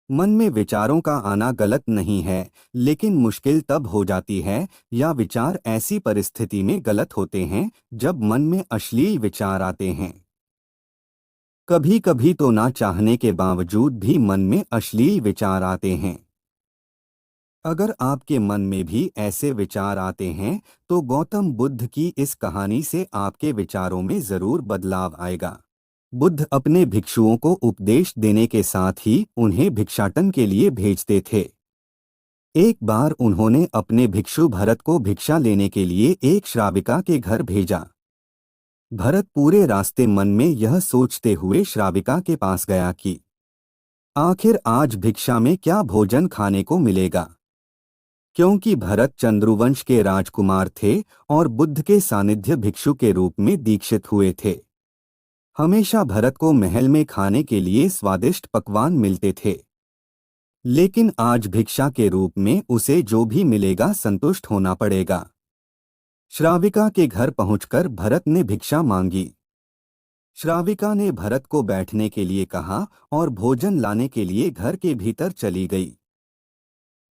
मन में विचारों का आना गलत नहीं है, लेकिन मुश्किल तब हो जाती है या विचार ऐसी परिस्थिति में गलत होते हैं जब मन में अश्लील विचार आते हैं। कभी कभी तो ना चाहने के बावजूद भी मन में अश्लील विचार आते हैं। अगर आपके मन में भी ऐसे विचार आते हैं, तो गौतम बुद्ध की इस कहानी से आपके विचारों में जरूर बदलाव आएगा। बुद्ध अपने भिक्षुओं को उपदेश देने के साथ ही उन्हें भिक्षाटन के लिए भेजते थे। एक बार उन्होंने अपने भिक्षु भरत को भिक्षा लेने के लिए एक श्राविका के घर भेजा। भरत पूरे रास्ते मन में यह सोचते हुए श्राविका के पास गया कि आखिर आज भिक्षा में क्या भोजन खाने को मिलेगा। क्योंकि भरत चंद्रवंश के राजकुमार थे और बुद्ध के सानिध्य भिक्षु के रूप में दीक्षित हुए थे। हमेशा भरत को महल में खाने के लिए स्वादिष्ट पकवान मिलते थे, लेकिन आज भिक्षा के रूप में उसे जो भी मिलेगा संतुष्ट होना पड़ेगा। श्राविका के घर पहुंचकर भरत ने भिक्षा मांगी। श्राविका ने भरत को बैठने के लिए कहा और भोजन लाने के लिए घर के भीतर चली गई।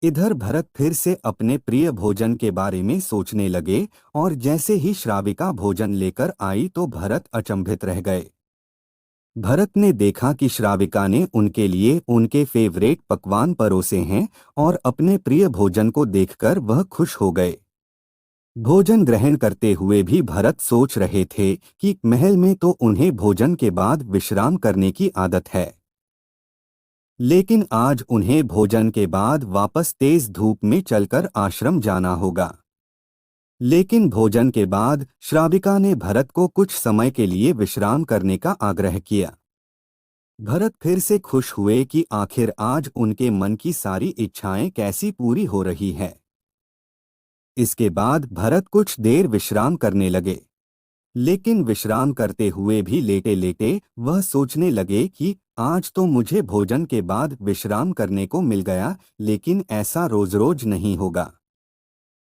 इधर भरत फिर से अपने प्रिय भोजन के बारे में सोचने लगे और जैसे ही श्राविका भोजन लेकर आई तो भरत अचंभित रह गए। भरत ने देखा कि श्राविका ने उनके लिए उनके फेवरेट पकवान परोसे हैं और अपने प्रिय भोजन को देखकर वह खुश हो गए। भोजन ग्रहण करते हुए भी भरत सोच रहे थे कि महल में तो उन्हें भोजन के बाद विश्राम करने की आदत है, लेकिन आज उन्हें भोजन के बाद वापस तेज धूप में चलकर आश्रम जाना होगा। लेकिन भोजन के बाद श्राविका ने भरत को कुछ समय के लिए विश्राम करने का आग्रह किया। भरत फिर से खुश हुए कि आखिर आज उनके मन की सारी इच्छाएं कैसी पूरी हो रही है। इसके बाद भरत कुछ देर विश्राम करने लगे, लेकिन विश्राम करते हुए भी लेटे लेटे वह सोचने लगे कि आज तो मुझे भोजन के बाद विश्राम करने को मिल गया, लेकिन ऐसा रोज रोज नहीं होगा।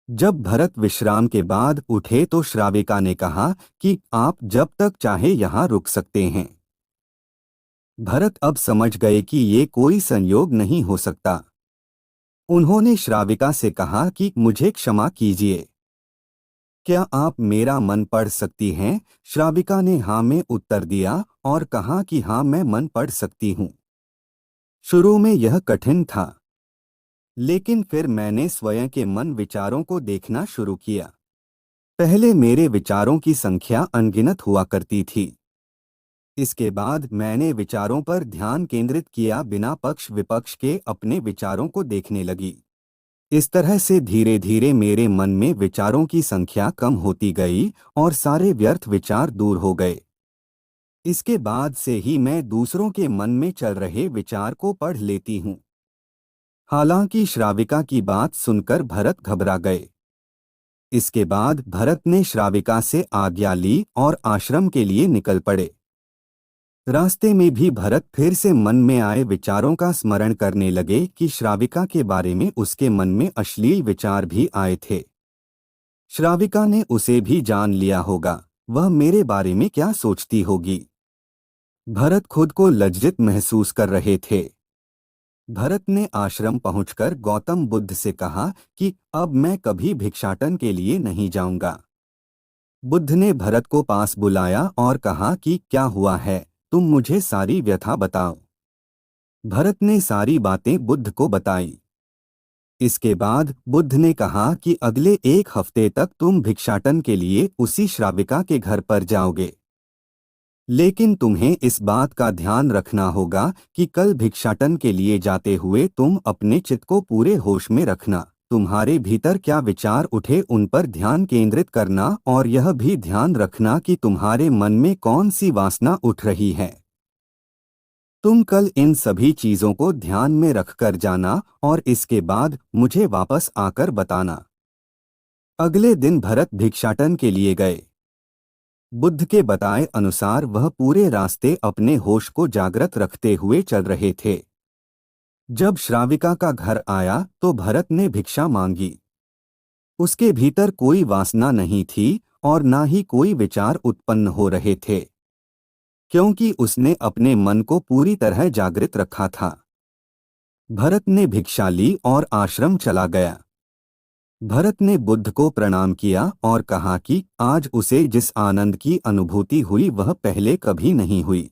जब भरत विश्राम के बाद उठे तो श्राविका ने कहा कि आप जब तक चाहे यहाँ रुक सकते हैं। भरत अब समझ गए कि ये कोई संयोग नहीं हो सकता। उन्होंने श्राविका से कहा कि मुझे क्षमा कीजिए, क्या आप मेरा मन पढ़ सकती हैं? श्राविका ने हाँ में उत्तर दिया और कहा कि हाँ, मैं मन पढ़ सकती हूँ। शुरू में यह कठिन था, लेकिन फिर मैंने स्वयं के मन विचारों को देखना शुरू किया। पहले मेरे विचारों की संख्या अनगिनत हुआ करती थी। इसके बाद मैंने विचारों पर ध्यान केंद्रित किया, बिना पक्ष विपक्ष के अपने विचारों को देखने लगी। इस तरह से धीरे धीरे मेरे मन में विचारों की संख्या कम होती गई और सारे व्यर्थ विचार दूर हो गए। इसके बाद से ही मैं दूसरों के मन में चल रहे विचार को पढ़ लेती हूँ। हालांकि श्राविका की बात सुनकर भरत घबरा गए। इसके बाद भरत ने श्राविका से आज्ञा ली और आश्रम के लिए निकल पड़े। रास्ते में भी भरत फिर से मन में आए विचारों का स्मरण करने लगे कि श्राविका के बारे में उसके मन में अश्लील विचार भी आए थे। श्राविका ने उसे भी जान लिया होगा, वह मेरे बारे में क्या सोचती होगी। भरत खुद को लज्जित महसूस कर रहे थे। भरत ने आश्रम पहुंचकर गौतम बुद्ध से कहा कि अब मैं कभी भिक्षाटन के लिए नहीं जाऊंगा। बुद्ध ने भरत को पास बुलाया और कहा कि क्या हुआ है, तुम मुझे सारी व्यथा बताओ। भरत ने सारी बातें बुद्ध को बताई। इसके बाद बुद्ध ने कहा कि अगले एक हफ्ते तक तुम भिक्षाटन के लिए उसी श्राविका के घर पर जाओगे, लेकिन तुम्हें इस बात का ध्यान रखना होगा कि कल भिक्षाटन के लिए जाते हुए तुम अपने चित्त को पूरे होश में रखना। तुम्हारे भीतर क्या विचार उठे उन पर ध्यान केंद्रित करना और यह भी ध्यान रखना कि तुम्हारे मन में कौन सी वासना उठ रही है। तुम कल इन सभी चीजों को ध्यान में रखकर जाना और इसके बाद मुझे वापस आकर बताना। अगले दिन भरत भिक्षाटन के लिए गए। बुद्ध के बताए अनुसार वह पूरे रास्ते अपने होश को जागृत रखते हुए चल रहे थे। जब श्राविका का घर आया तो भरत ने भिक्षा मांगी। उसके भीतर कोई वासना नहीं थी और ना ही कोई विचार उत्पन्न हो रहे थे, क्योंकि उसने अपने मन को पूरी तरह जागृत रखा था। भरत ने भिक्षा ली और आश्रम चला गया। भरत ने बुद्ध को प्रणाम किया और कहा कि आज उसे जिस आनंद की अनुभूति हुई वह पहले कभी नहीं हुई।